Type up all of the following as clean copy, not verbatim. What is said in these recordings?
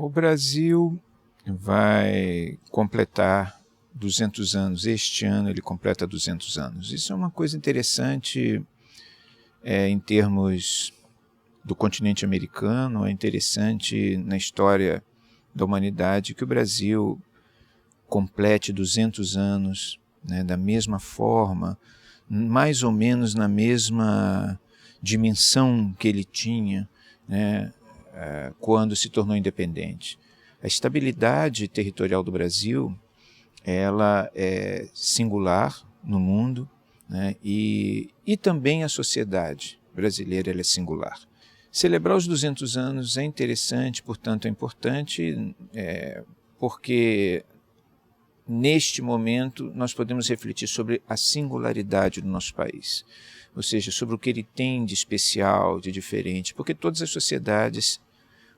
O Brasil vai completar 200 anos. Este ano ele completa 200 anos. Isso é uma coisa interessante em termos do continente americano, é interessante na história da humanidade que o Brasil complete 200 anos, né, da mesma forma, mais ou menos na mesma dimensão que ele tinha, né, quando se tornou independente. A estabilidade territorial do Brasil, ela é singular no mundo, né, e também a sociedade brasileira ela é singular. Celebrar os 200 anos é interessante, portanto é importante, porque neste momento nós podemos refletir sobre a singularidade do nosso país, ou seja, sobre o que ele tem de especial, de diferente, porque todas as sociedades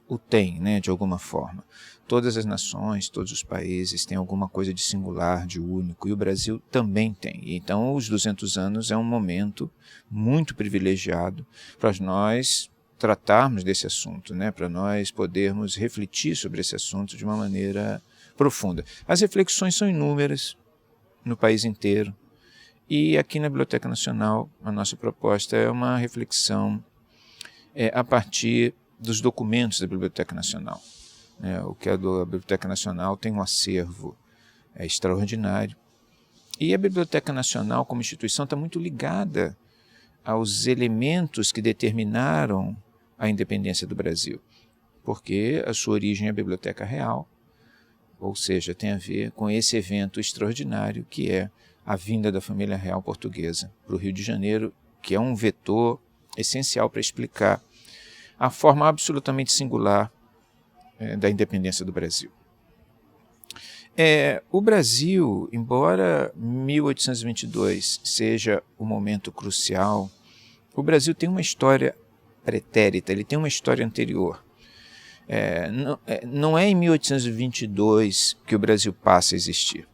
o têm, né, de alguma forma. Todas as nações, todos os países têm alguma coisa de singular, de único, e o Brasil também tem. Então os 200 anos é um momento muito privilegiado para nós tratarmos desse assunto, né, para nós podermos refletir sobre esse assunto de uma maneira profunda. As reflexões são inúmeras no país inteiro e aqui na Biblioteca Nacional a nossa proposta é uma reflexão a partir dos documentos da Biblioteca Nacional. O que é da Biblioteca Nacional tem um acervo extraordinário e a Biblioteca Nacional como instituição está muito ligada aos elementos que determinaram a independência do Brasil, porque a sua origem é a Biblioteca Real, ou seja, tem a ver com esse evento extraordinário que é a vinda da família real portuguesa para o Rio de Janeiro, que é um vetor essencial para explicar a forma absolutamente singular da independência do Brasil. O Brasil, embora 1822 seja o momento crucial, o Brasil tem uma história pretérita, ele tem uma história anterior. Não é em 1822 que o Brasil passa a existir.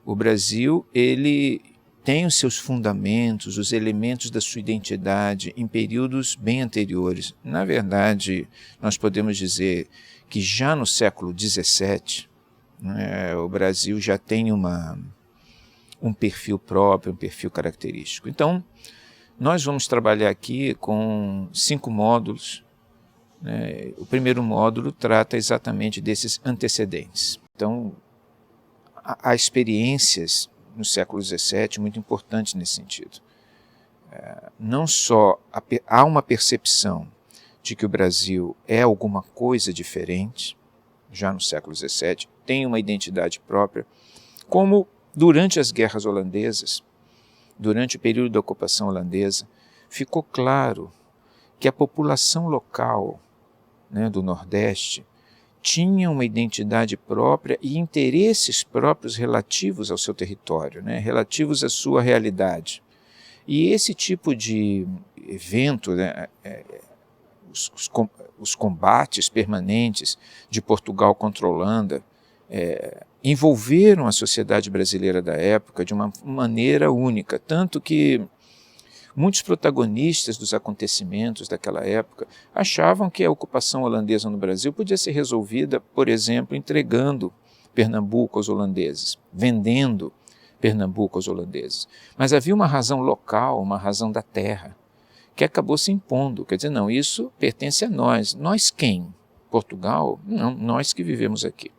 O Brasil ele tem os seus fundamentos, os elementos da sua identidade em períodos bem anteriores. Na verdade, nós podemos dizer que já no século XVII, o Brasil já tem um perfil próprio, um perfil característico. Então, nós vamos trabalhar aqui com 5 módulos. O primeiro módulo trata exatamente desses antecedentes. Então, há experiências no século XVII muito importantes nesse sentido. Não só há uma percepção de que o Brasil é alguma coisa diferente, já no século XVII, tem uma identidade própria, como durante as guerras holandesas, durante o período da ocupação holandesa, ficou claro que a população local, do Nordeste tinha uma identidade própria e interesses próprios relativos ao seu território, relativos à sua realidade. E esse tipo de evento, os combates permanentes de Portugal contra a Holanda, envolveram a sociedade brasileira da época de uma maneira única, tanto que muitos protagonistas dos acontecimentos daquela época achavam que a ocupação holandesa no Brasil podia ser resolvida, por exemplo, entregando Pernambuco aos holandeses, vendendo Pernambuco aos holandeses. Mas havia uma razão local, uma razão da terra, que acabou se impondo. Quer dizer, não, isso pertence a nós. Nós quem? Portugal? Não, nós que vivemos aqui.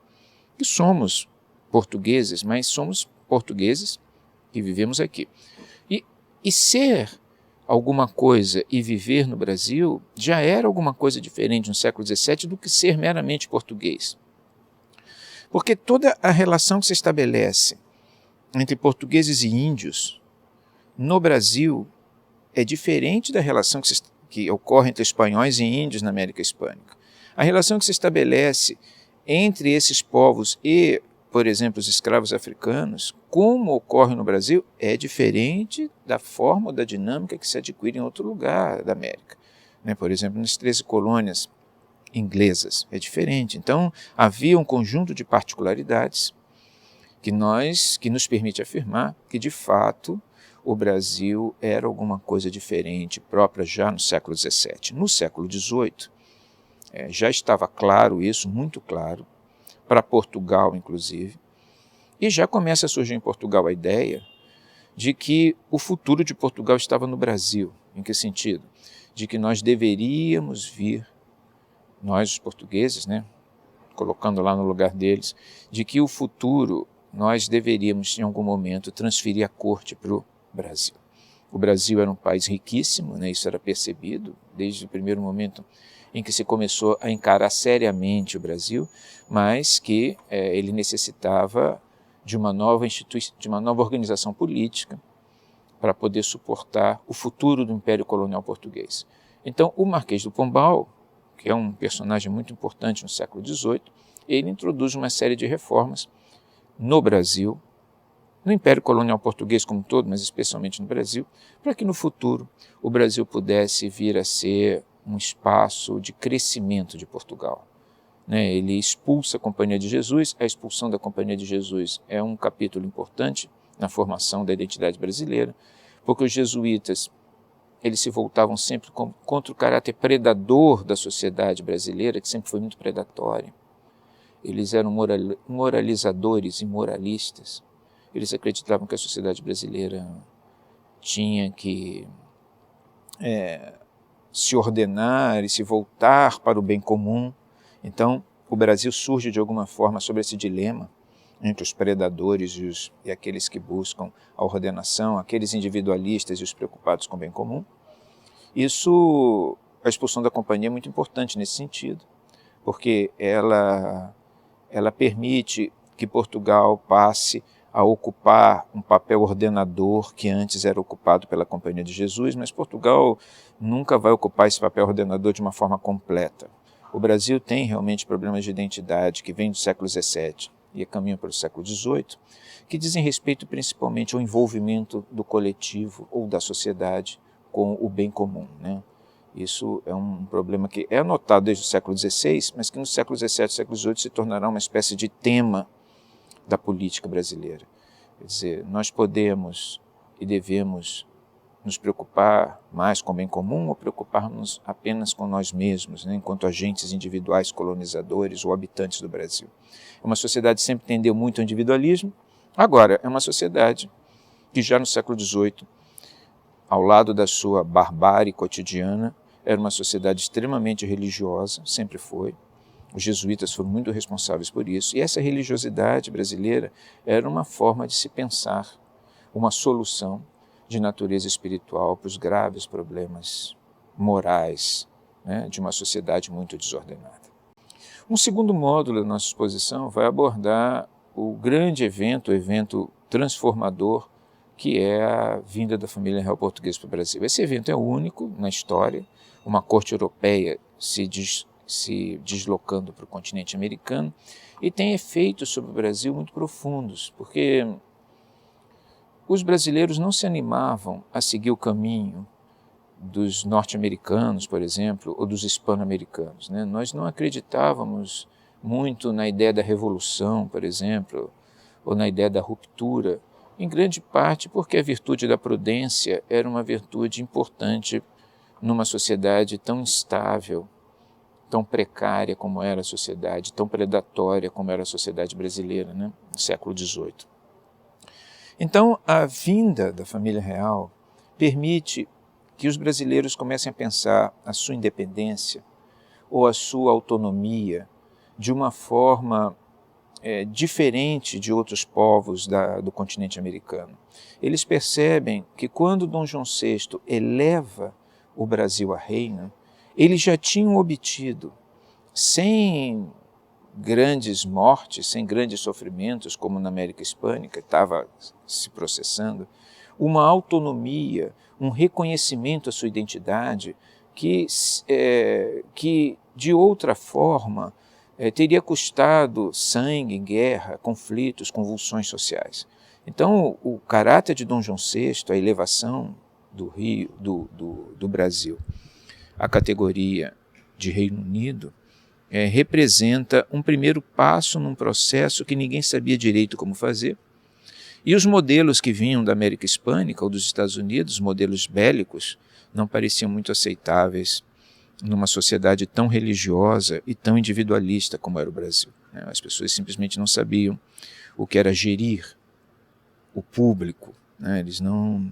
E somos portugueses, mas somos portugueses que vivemos aqui. E ser alguma coisa e viver no Brasil já era alguma coisa diferente no século XVII do que ser meramente português. Porque toda a relação que se estabelece entre portugueses e índios no Brasil é diferente da relação que ocorre entre espanhóis e índios na América Hispânica. A relação que se estabelece entre esses povos e, por exemplo, os escravos africanos, como ocorre no Brasil, é diferente da forma ou da dinâmica que se adquire em outro lugar da América. Por exemplo, nas 13 colônias inglesas, é diferente. Então, havia um conjunto de particularidades que nos permite afirmar que, de fato, o Brasil era alguma coisa diferente, própria já no século XVII. No século XVIII, Já estava claro isso, muito claro, para Portugal, inclusive, e já começa a surgir em Portugal a ideia de que o futuro de Portugal estava no Brasil. Em que sentido? De que nós deveríamos vir, nós os portugueses, né, colocando lá no lugar deles, de que o futuro nós deveríamos, em algum momento, transferir a corte para o Brasil. O Brasil era um país riquíssimo, né, isso era percebido desde o primeiro momento em que se começou a encarar seriamente o Brasil, mas que ele necessitava de uma nova de uma nova organização política para poder suportar o futuro do Império Colonial Português. Então, o Marquês do Pombal, que é um personagem muito importante no século XVIII, ele introduz uma série de reformas no Brasil, no Império Colonial Português como um todo, mas especialmente no Brasil, para que no futuro o Brasil pudesse vir a ser um espaço de crescimento de Portugal. Ele expulsa a Companhia de Jesus. A expulsão da Companhia de Jesus é um capítulo importante na formação da identidade brasileira, porque os jesuítas eles se voltavam sempre contra o caráter predador da sociedade brasileira, que sempre foi muito predatória. Eles eram moralizadores e moralistas. Eles acreditavam que a sociedade brasileira tinha que se ordenar e se voltar para o bem comum. Então, o Brasil surge de alguma forma sobre esse dilema entre os predadores e aqueles que buscam a ordenação, aqueles individualistas e os preocupados com o bem comum. A expulsão da Companhia é muito importante nesse sentido, porque ela permite que Portugal passe a ocupar um papel ordenador que antes era ocupado pela Companhia de Jesus, mas Portugal nunca vai ocupar esse papel ordenador de uma forma completa. O Brasil tem realmente problemas de identidade que vêm do século XVII e caminham para o século XVIII, que dizem respeito principalmente ao envolvimento do coletivo ou da sociedade com o bem comum, né? Isso é um problema que é anotado desde o século XVI, mas que no século XVII e século XVIII se tornará uma espécie de tema da política brasileira. Quer dizer, nós podemos e devemos nos preocupar mais com o bem comum ou preocuparmos apenas com nós mesmos, né, enquanto agentes individuais colonizadores ou habitantes do Brasil. É uma sociedade que sempre tendeu muito ao individualismo. Agora, é uma sociedade que já no século XVIII, ao lado da sua barbárie cotidiana, era uma sociedade extremamente religiosa, sempre foi. Os jesuítas foram muito responsáveis por isso. E essa religiosidade brasileira era uma forma de se pensar uma solução de natureza espiritual para os graves problemas morais, né, de uma sociedade muito desordenada. Um segundo módulo da nossa exposição vai abordar o grande evento, o evento transformador, que é a vinda da família real portuguesa para o Brasil. Esse evento é único na história, uma corte europeia se deslocando para o continente americano, e tem efeitos sobre o Brasil muito profundos, porque os brasileiros não se animavam a seguir o caminho dos norte-americanos, por exemplo, ou dos hispano-americanos, né? Nós não acreditávamos muito na ideia da revolução, por exemplo, ou na ideia da ruptura, em grande parte porque a virtude da prudência era uma virtude importante numa sociedade tão instável, tão precária como era a sociedade, tão predatória como era a sociedade brasileira, né, no século XVIII. Então, a vinda da família real permite que os brasileiros comecem a pensar a sua independência ou a sua autonomia de uma forma diferente de outros povos do continente americano. Eles percebem que quando Dom João VI eleva o Brasil a reino, eles já tinham obtido, sem grandes mortes, sem grandes sofrimentos, como na América Hispânica, estava se processando, uma autonomia, um reconhecimento à sua identidade que de outra forma teria custado sangue, guerra, conflitos, convulsões sociais. Então, o caráter de Dom João VI, a elevação do Brasil à categoria de Reino Unido, representa um primeiro passo num processo que ninguém sabia direito como fazer. E os modelos que vinham da América Hispânica ou dos Estados Unidos, modelos bélicos, não pareciam muito aceitáveis numa sociedade tão religiosa e tão individualista como era o Brasil. As pessoas simplesmente não sabiam o que era gerir o público, eles não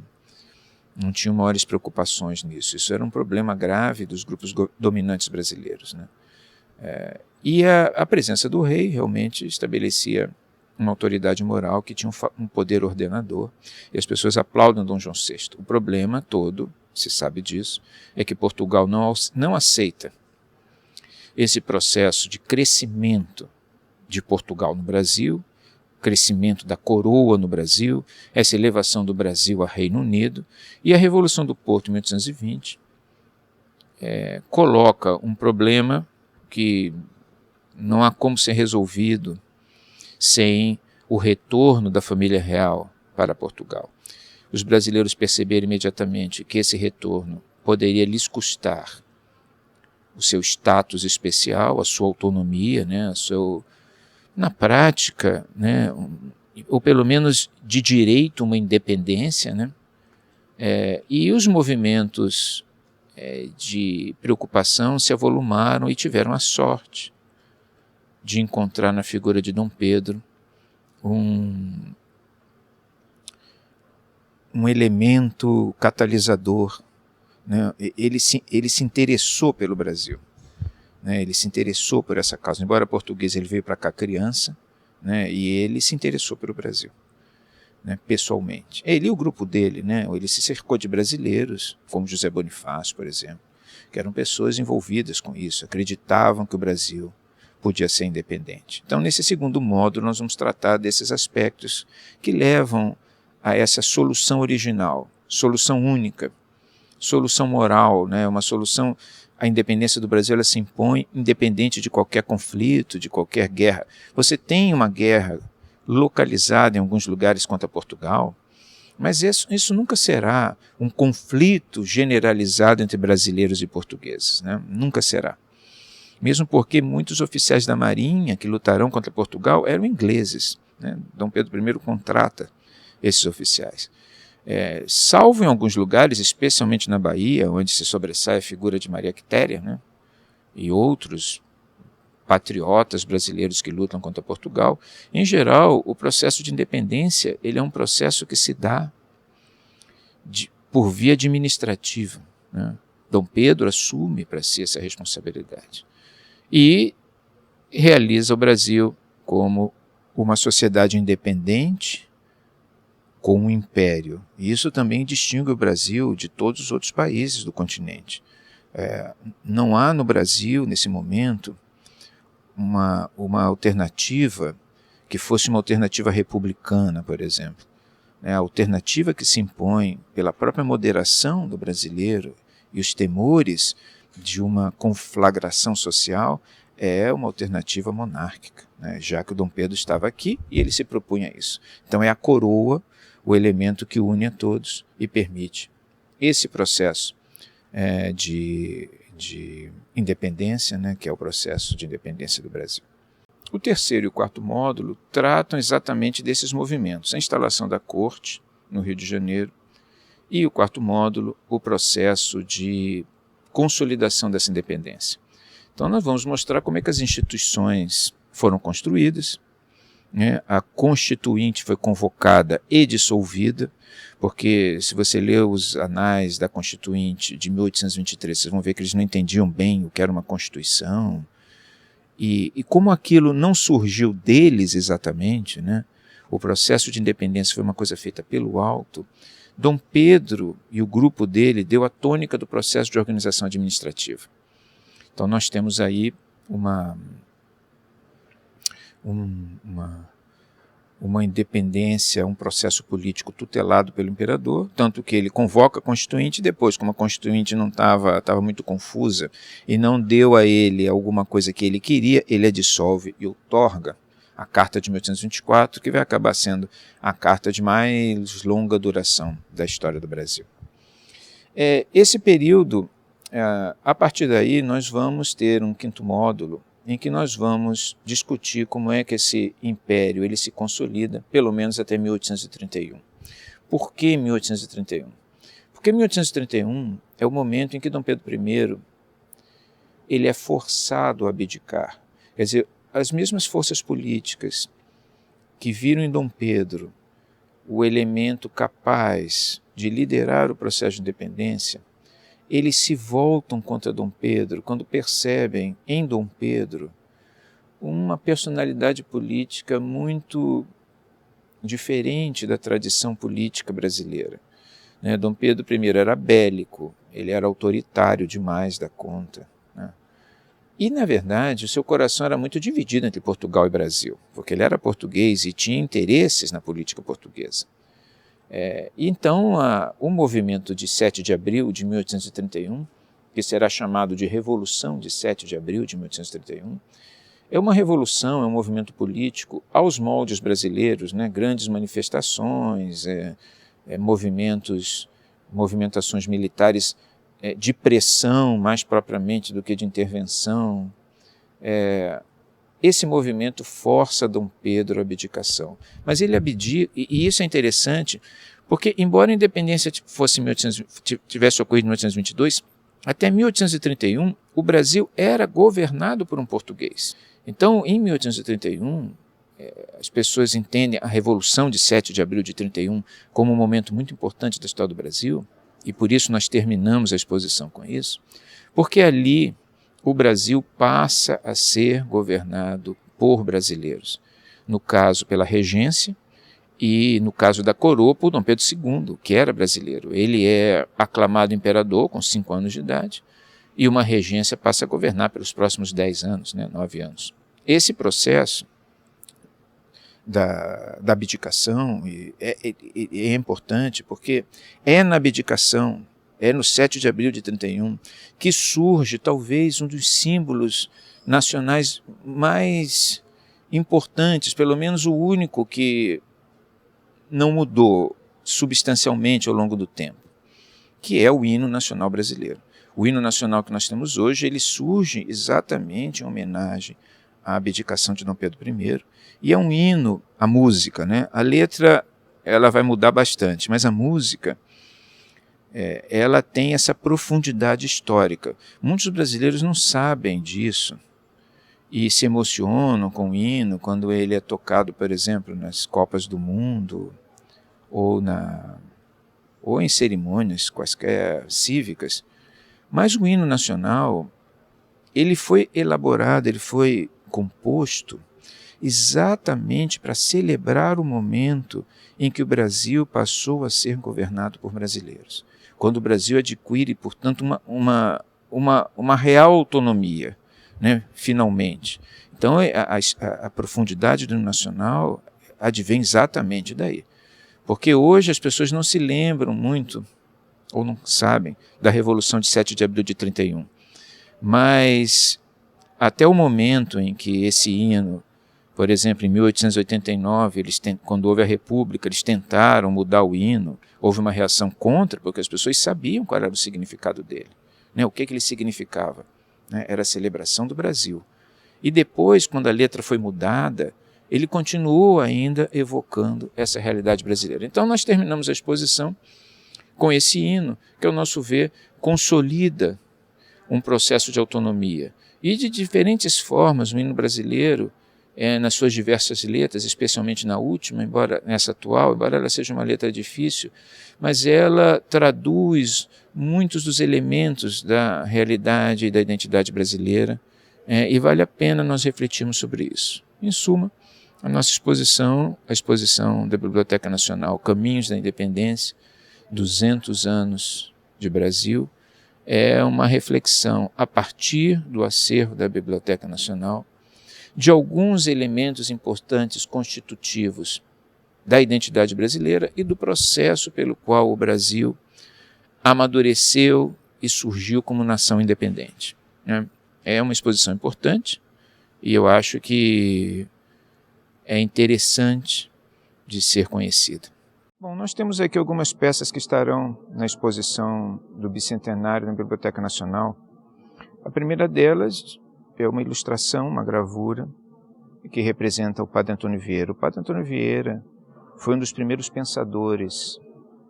tinham maiores preocupações nisso. Isso era um problema grave dos grupos dominantes brasileiros. E a presença do rei realmente estabelecia uma autoridade moral que tinha um poder ordenador, e as pessoas aplaudem Dom João VI. O problema todo, se sabe disso, é que Portugal não aceita esse processo de crescimento de Portugal no Brasil, crescimento da coroa no Brasil, essa elevação do Brasil a Reino Unido, e a Revolução do Porto, em 1820, coloca um problema que não há como ser resolvido sem o retorno da família real para Portugal. Os brasileiros perceberam imediatamente que esse retorno poderia lhes custar o seu status especial, a sua autonomia, na prática, ou pelo menos de direito, uma independência, e os movimentos de preocupação se avolumaram e tiveram a sorte de encontrar na figura de Dom Pedro um elemento catalisador. Ele se interessou pelo Brasil, ele se interessou por essa causa. Embora português, ele veio para cá criança, e ele se interessou pelo Brasil, pessoalmente. Ele e o grupo dele, ele se cercou de brasileiros, como José Bonifácio, por exemplo, que eram pessoas envolvidas com isso, acreditavam que o Brasil podia ser independente. Então, nesse segundo módulo, nós vamos tratar desses aspectos que levam a essa solução original, solução única, solução moral, uma solução. A independência do Brasil, ela se impõe independente de qualquer conflito, de qualquer guerra. Você tem uma guerra localizada em alguns lugares contra Portugal, mas isso nunca será um conflito generalizado entre brasileiros e portugueses, nunca será. Mesmo porque muitos oficiais da Marinha que lutarão contra Portugal eram ingleses. Dom Pedro I contrata esses oficiais. Salvo em alguns lugares, especialmente na Bahia, onde se sobressai a figura de Maria Quitéria, e outros patriotas brasileiros que lutam contra Portugal, em geral, o processo de independência ele é um processo que se dá por via administrativa. Dom Pedro assume para si essa responsabilidade e realiza o Brasil como uma sociedade independente com um império. E isso também distingue o Brasil de todos os outros países do continente. Não há no Brasil, nesse momento, uma alternativa que fosse uma alternativa republicana, por exemplo. A alternativa que se impõe pela própria moderação do brasileiro e os temores de uma conflagração social é uma alternativa monárquica, já que o Dom Pedro estava aqui e ele se propunha isso. Então é a coroa o elemento que une a todos e permite esse processo de independência, que é o processo de independência do Brasil. O terceiro e o quarto módulo tratam exatamente desses movimentos, a instalação da corte no Rio de Janeiro, e o quarto módulo, o processo de consolidação dessa independência. Então nós vamos mostrar como é que as instituições foram construídas, a Constituinte foi convocada e dissolvida, porque se você ler os anais da Constituinte de 1823, vocês vão ver que eles não entendiam bem o que era uma Constituição, e como aquilo não surgiu deles exatamente, o processo de independência foi uma coisa feita pelo alto. Dom Pedro e o grupo dele deu a tônica do processo de organização administrativa. Então nós temos aí uma independência, um processo político tutelado pelo imperador, tanto que ele convoca a Constituinte e depois, como a Constituinte não estava muito confusa e não deu a ele alguma coisa que ele queria, ele a dissolve e outorga a Carta de 1824, que vai acabar sendo a carta de mais longa duração da história do Brasil. Esse período, a partir daí, nós vamos ter um quinto módulo em que nós vamos discutir como é que esse império ele se consolida, pelo menos até 1831. Por que 1831? Porque 1831 é o momento em que Dom Pedro I ele é forçado a abdicar. Quer dizer, as mesmas forças políticas que viram em Dom Pedro o elemento capaz de liderar o processo de independência, eles se voltam contra Dom Pedro quando percebem em Dom Pedro uma personalidade política muito diferente da tradição política brasileira. Dom Pedro I era bélico, ele era autoritário demais da conta. E, na verdade, o seu coração era muito dividido entre Portugal e Brasil, porque ele era português e tinha interesses na política portuguesa. Então, o movimento de 7 de abril de 1831, que será chamado de Revolução de 7 de abril de 1831, é uma revolução, é um movimento político aos moldes brasileiros, grandes manifestações, movimentações militares de pressão mais propriamente do que de intervenção. Esse movimento força Dom Pedro à abdicação. Mas ele abdica, e isso é interessante, porque embora a independência tivesse ocorrido em 1822, até 1831 o Brasil era governado por um português. Então, em 1831, as pessoas entendem a Revolução de 7 de abril de 31 como um momento muito importante da história do Brasil, e por isso nós terminamos a exposição com isso, porque ali o Brasil passa a ser governado por brasileiros, no caso pela regência e no caso da coroa por Dom Pedro II, que era brasileiro. Ele é aclamado imperador com 5 anos de idade e uma regência passa a governar pelos próximos 10 anos, 9 anos. Esse processo da abdicação é importante porque é na abdicação, é no 7 de abril de 31 que surge talvez um dos símbolos nacionais mais importantes, pelo menos o único que não mudou substancialmente ao longo do tempo, que é o hino nacional brasileiro. O hino nacional que nós temos hoje, ele surge exatamente em homenagem à abdicação de Dom Pedro I, e é um hino, a música, a letra ela vai mudar bastante, mas a música ela tem essa profundidade histórica. Muitos brasileiros não sabem disso e se emocionam com o hino quando ele é tocado, por exemplo, nas Copas do Mundo ou em cerimônias quaisquer cívicas. Mas o hino nacional, ele foi elaborado, ele foi composto exatamente para celebrar o momento em que o Brasil passou a ser governado por brasileiros. Quando o Brasil adquire, portanto, uma real autonomia, finalmente. Então, a profundidade do hino nacional advém exatamente daí. Porque hoje as pessoas não se lembram muito, ou não sabem, da Revolução de 7 de abril de 31. Mas até o momento em que esse hino, por exemplo, em 1889, quando houve a República, eles tentaram mudar o hino, houve uma reação contra, porque as pessoas sabiam qual era o significado dele, o que ele significava. Era a celebração do Brasil. E depois, quando a letra foi mudada, ele continuou ainda evocando essa realidade brasileira. Então nós terminamos a exposição com esse hino, que ao nosso ver consolida um processo de autonomia. E de diferentes formas o hino brasileiro, nas suas diversas letras, especialmente na última, nessa atual, embora ela seja uma letra difícil, mas ela traduz muitos dos elementos da realidade e da identidade brasileira, e vale a pena nós refletirmos sobre isso. Em suma, a nossa exposição, a exposição da Biblioteca Nacional Caminhos da Independência, 200 anos de Brasil, é uma reflexão a partir do acervo da Biblioteca Nacional de alguns elementos importantes constitutivos da identidade brasileira e do processo pelo qual o Brasil amadureceu e surgiu como nação independente. É uma exposição importante e eu acho que é interessante de ser conhecida. Bom, nós temos aqui algumas peças que estarão na exposição do Bicentenário na Biblioteca Nacional. A primeira delas é uma ilustração, uma gravura, que representa o Padre Antônio Vieira. O Padre Antônio Vieira foi um dos primeiros pensadores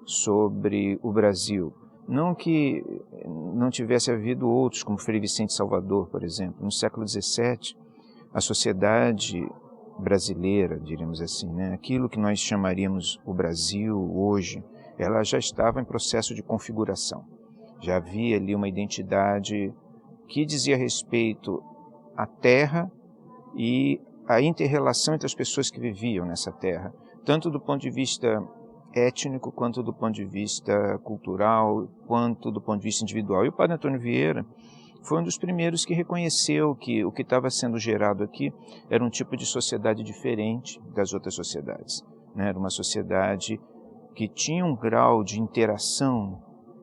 sobre o Brasil. Não que não tivesse havido outros, como Frei Vicente Salvador, por exemplo. No século XVII, a sociedade brasileira, diríamos assim, né? Aquilo que nós chamaríamos o Brasil hoje, ela já estava em processo de configuração. Já havia ali uma identidade que dizia respeito à terra e à inter-relação entre as pessoas que viviam nessa terra, tanto do ponto de vista étnico, quanto do ponto de vista cultural, quanto do ponto de vista individual. E o padre Antônio Vieira foi um dos primeiros que reconheceu que o que estava sendo gerado aqui era um tipo de sociedade diferente das outras sociedades, né? Era uma sociedade que tinha um grau de interação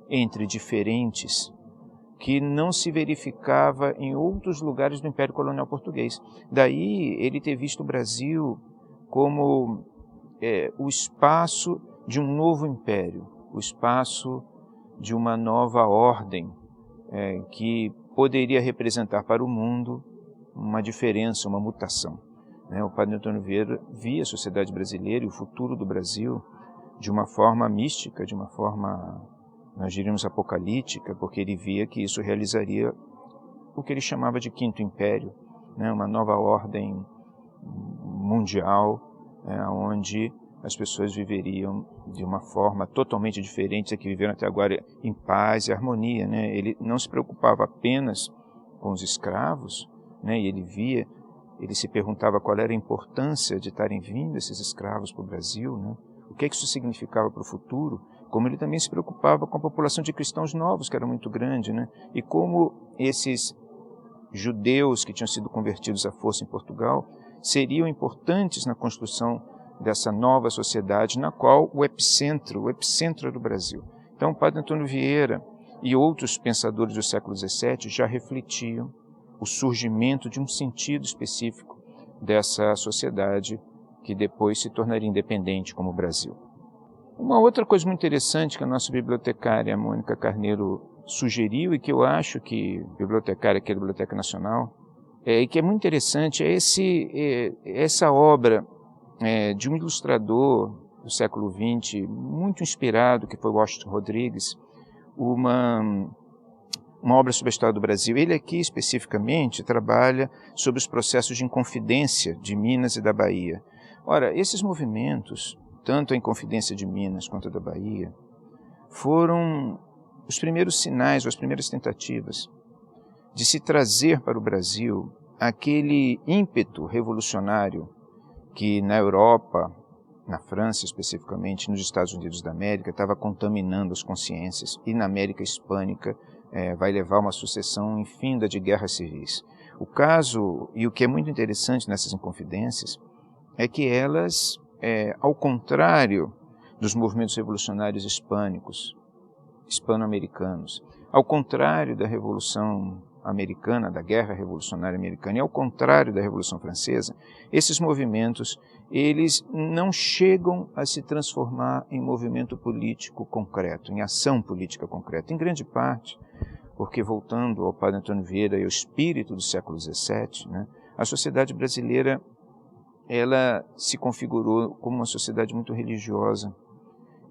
entre diferentes que não se verificava em outros lugares do Império Colonial Português. Daí ele ter visto o Brasil como o espaço de um novo império, o espaço de uma nova ordem que poderia representar para o mundo uma diferença, uma mutação, né? O padre Antônio Vieira via a sociedade brasileira e o futuro do Brasil de uma forma mística, de uma forma, nós diríamos, apocalíptica, porque ele via que isso realizaria o que ele chamava de Quinto Império, né? Uma nova ordem mundial, onde as pessoas viveriam de uma forma totalmente diferente da que viveram até agora, em paz e harmonia, né? Ele não se preocupava apenas com os escravos, né? E ele se perguntava qual era a importância de estarem vindo esses escravos para o Brasil, né? O que isso significava para o futuro, como ele também se preocupava com a população de cristãos novos, que era muito grande, né? E como esses judeus que tinham sido convertidos à força em Portugal seriam importantes na construção dessa nova sociedade, na qual o epicentro era o Brasil. Então, o padre Antônio Vieira e outros pensadores do século XVII já refletiam o surgimento de um sentido específico dessa sociedade que depois se tornaria independente como o Brasil. Uma outra coisa muito interessante que a nossa bibliotecária, Mônica Carneiro, sugeriu, e que eu acho que bibliotecária aqui da Biblioteca Nacional, e que é muito interessante, é essa obra de um ilustrador do século XX, muito inspirado, que foi Washington Rodrigues, uma obra sobre a história do Brasil. Ele aqui, especificamente, trabalha sobre os processos de Inconfidência de Minas e da Bahia. Ora, esses movimentos, tanto a Inconfidência de Minas quanto a da Bahia, foram os primeiros sinais, ou as primeiras tentativas de se trazer para o Brasil aquele ímpeto revolucionário que na Europa, na França especificamente, nos Estados Unidos da América, estava contaminando as consciências, e na América Hispânica vai levar uma sucessão infinda de guerras civis. O caso, e o que é muito interessante nessas Inconfidências, é que elas, ao contrário dos movimentos revolucionários hispano-americanos, ao contrário da Revolução Americana, da Guerra Revolucionária Americana, e ao contrário da Revolução Francesa, esses movimentos, eles não chegam a se transformar em movimento político concreto, em ação política concreta, em grande parte, porque, voltando ao padre Antônio Vieira e ao espírito do século XVII, né, a sociedade brasileira ela se configurou como uma sociedade muito religiosa,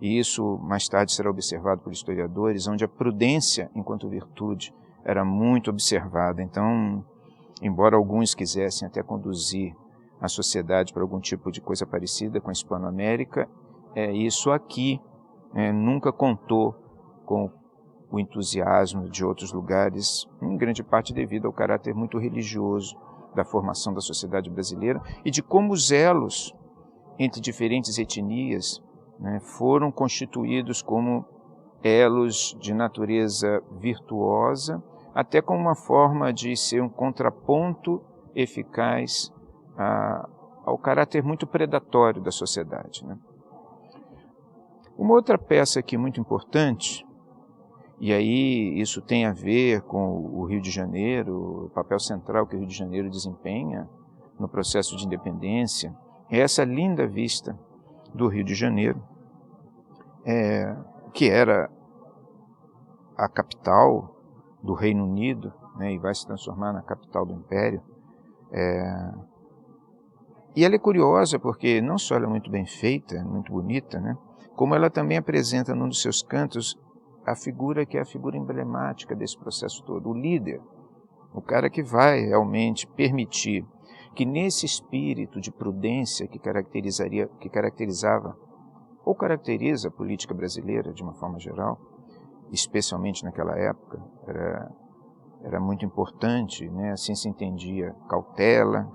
e isso mais tarde será observado por historiadores, onde a prudência enquanto virtude era muito observada. Então, embora alguns quisessem até conduzir a sociedade para algum tipo de coisa parecida com a Hispano-América, isso aqui nunca contou com o entusiasmo de outros lugares, em grande parte devido ao caráter muito religioso da formação da sociedade brasileira e de como os elos entre diferentes etnias, né, foram constituídos como elos de natureza virtuosa, até como uma forma de ser um contraponto eficaz ao caráter muito predatório da sociedade, né? Uma outra peça aqui muito importante, e aí isso tem a ver com o Rio de Janeiro, o papel central que o Rio de Janeiro desempenha no processo de independência, é essa linda vista do Rio de Janeiro, que era a capital do Reino Unido, né, e vai se transformar na capital do Império. E ela é curiosa porque não só ela é muito bem feita, muito bonita, né, como ela também apresenta num dos seus cantos a figura que é a figura emblemática desse processo todo, o líder, o cara que vai realmente permitir que nesse espírito de prudência que caracterizava ou caracteriza a política brasileira de uma forma geral, especialmente naquela época, era muito importante, né? Assim se entendia cautela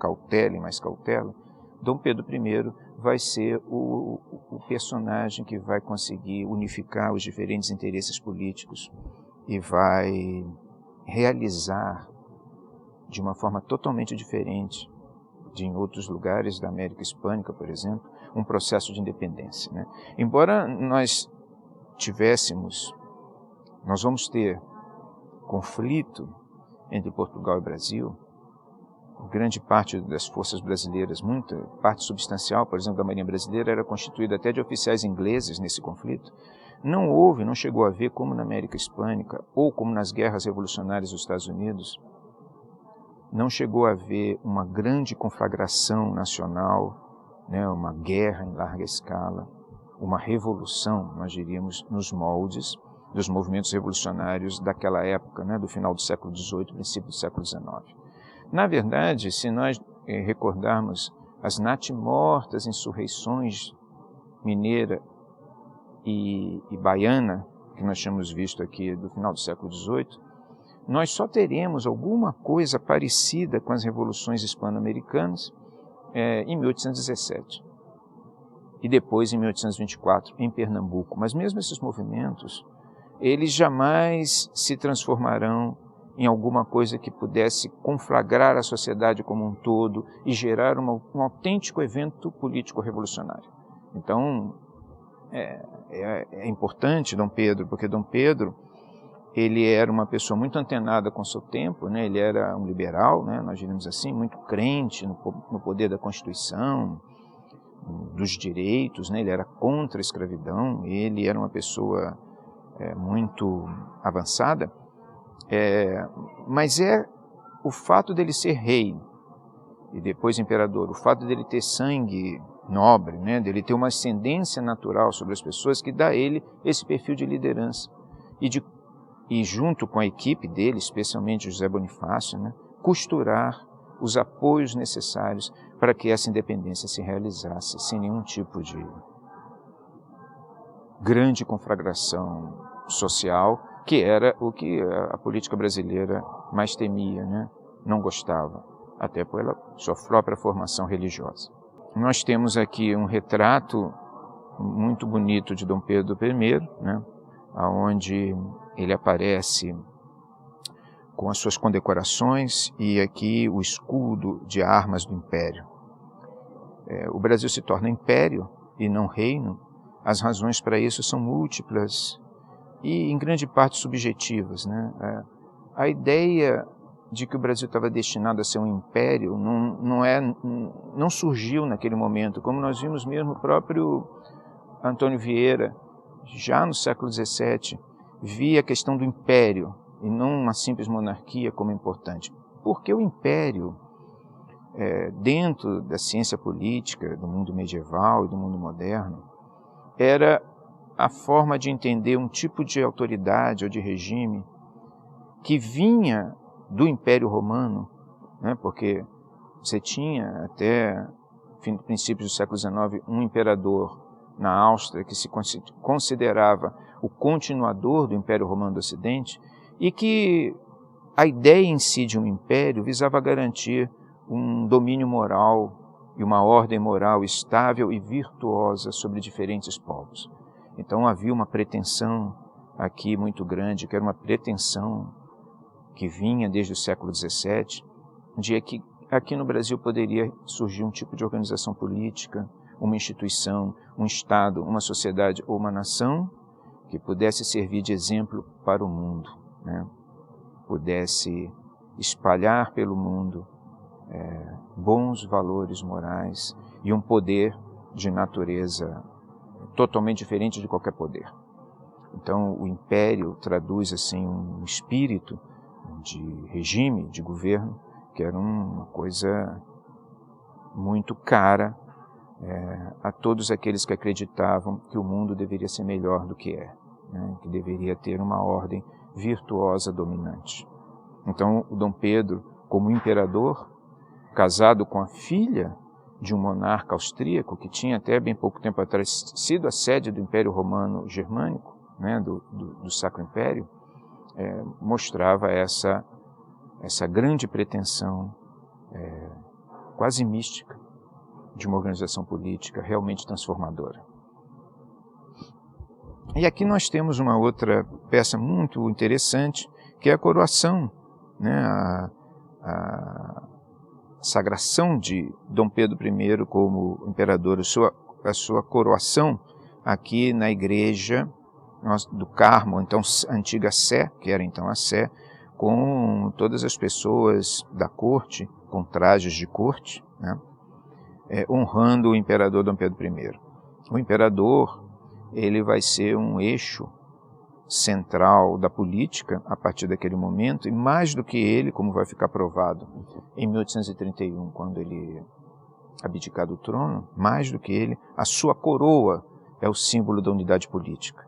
e mais cautela. Dom Pedro I vai ser o personagem que vai conseguir unificar os diferentes interesses políticos e vai realizar de uma forma totalmente diferente de em outros lugares da América Hispânica, por exemplo, um processo de independência, né? Embora nós vamos ter conflito entre Portugal e Brasil, grande parte das forças brasileiras, muita parte substancial, por exemplo, da Marinha Brasileira, era constituída até de oficiais ingleses nesse conflito. Não chegou a haver, como na América Hispânica, ou como nas guerras revolucionárias dos Estados Unidos, não chegou a haver uma grande conflagração nacional, né, uma guerra em larga escala, uma revolução, nós diríamos, nos moldes dos movimentos revolucionários daquela época, né, do final do século XVIII, princípio do século XIX. Na verdade, se nós recordarmos as natimortas insurreições mineira e baiana, que nós tínhamos visto aqui do final do século XVIII, nós só teremos alguma coisa parecida com as revoluções hispano-americanas em 1817 e depois em 1824 em Pernambuco. Mas mesmo esses movimentos, eles jamais se transformarão em alguma coisa que pudesse conflagrar a sociedade como um todo e gerar um autêntico evento político revolucionário. Então, é importante Dom Pedro, porque Dom Pedro ele era uma pessoa muito antenada com o seu tempo, né? Ele era um liberal, né? Nós diríamos assim, muito crente no poder da Constituição, dos direitos, né? Ele era contra a escravidão, ele era uma pessoa muito avançada, mas o fato dele ser rei e depois imperador, o fato dele ter sangue nobre, né? Dele ter uma ascendência natural sobre as pessoas que dá a ele esse perfil de liderança e junto com a equipe dele, especialmente José Bonifácio, né, costurar os apoios necessários para que essa independência se realizasse sem nenhum tipo de grande conflagração social, que era o que a política brasileira mais temia, né, não gostava, até pela sua própria formação religiosa. Nós temos aqui um retrato muito bonito de Dom Pedro I, né, onde ele aparece com as suas condecorações e aqui o escudo de armas do Império. O Brasil se torna império e não reino. As razões para isso são múltiplas e em grande parte subjetivas, né? A ideia de que o Brasil estava destinado a ser um império não surgiu naquele momento, como nós vimos mesmo o próprio Antônio Vieira, já no século XVII, via a questão do império e não uma simples monarquia como importante. Porque o império, dentro da ciência política, do mundo medieval e do mundo moderno, era a forma de entender um tipo de autoridade ou de regime que vinha do Império Romano, né, porque você tinha até princípios do século XIX um imperador na Áustria que se considerava o continuador do Império Romano do Ocidente e que a ideia em si de um império visava garantir um domínio moral e uma ordem moral estável e virtuosa sobre diferentes povos. Então havia uma pretensão aqui muito grande, que era uma pretensão que vinha desde o século XVII, de que aqui no Brasil poderia surgir um tipo de organização política, uma instituição, um Estado, uma sociedade ou uma nação que pudesse servir de exemplo para o mundo, né? Pudesse espalhar pelo mundo bons valores morais e um poder de natureza totalmente diferente de qualquer poder. Então, o império traduz assim um espírito de regime, de governo, que era uma coisa muito cara a todos aqueles que acreditavam que o mundo deveria ser melhor do que é. né, que deveria ter uma ordem virtuosa dominante. Então, o Dom Pedro, como imperador, casado com a filha de um monarca austríaco, que tinha até bem pouco tempo atrás sido a sede do Império Romano Germânico, né, do Sacro Império, mostrava essa grande pretensão quase mística de uma organização política realmente transformadora. E aqui nós temos uma outra peça muito interessante, que é a coroação, né, a sagração de Dom Pedro I como imperador, a sua coroação aqui na igreja do Carmo, então a antiga Sé, que era então a Sé, com todas as pessoas da corte, com trajes de corte, né, honrando o imperador Dom Pedro I. O imperador, ele vai ser um eixo central da política a partir daquele momento, e mais do que ele, como vai ficar provado em 1831, quando ele abdicar do trono, mais do que ele, a sua coroa é o símbolo da unidade política.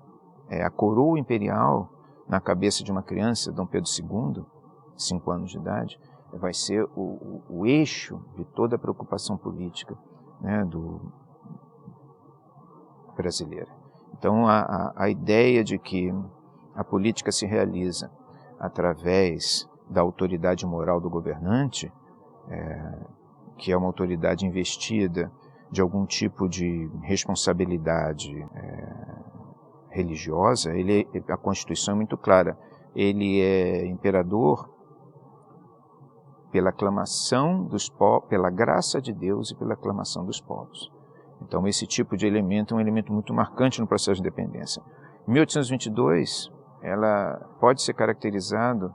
A coroa imperial na cabeça de uma criança, Dom Pedro II, 5 anos de idade, vai ser o eixo de toda a preocupação política, né, brasileira. Então, a ideia de que a política se realiza através da autoridade moral do governante, que é uma autoridade investida de algum tipo de responsabilidade religiosa, a Constituição é muito clara. Ele é imperador pela aclamação dos povos, pela graça de Deus e pela aclamação dos povos. Então, esse tipo de elemento é um elemento muito marcante no processo de independência. Em 1822, ela pode ser caracterizado,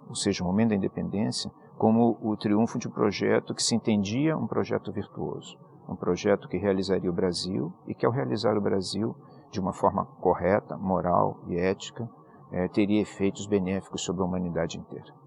ou seja, o momento da independência, como o triunfo de um projeto que se entendia um projeto virtuoso, um projeto que realizaria o Brasil e que, ao realizar o Brasil de uma forma correta, moral e ética, teria efeitos benéficos sobre a humanidade inteira.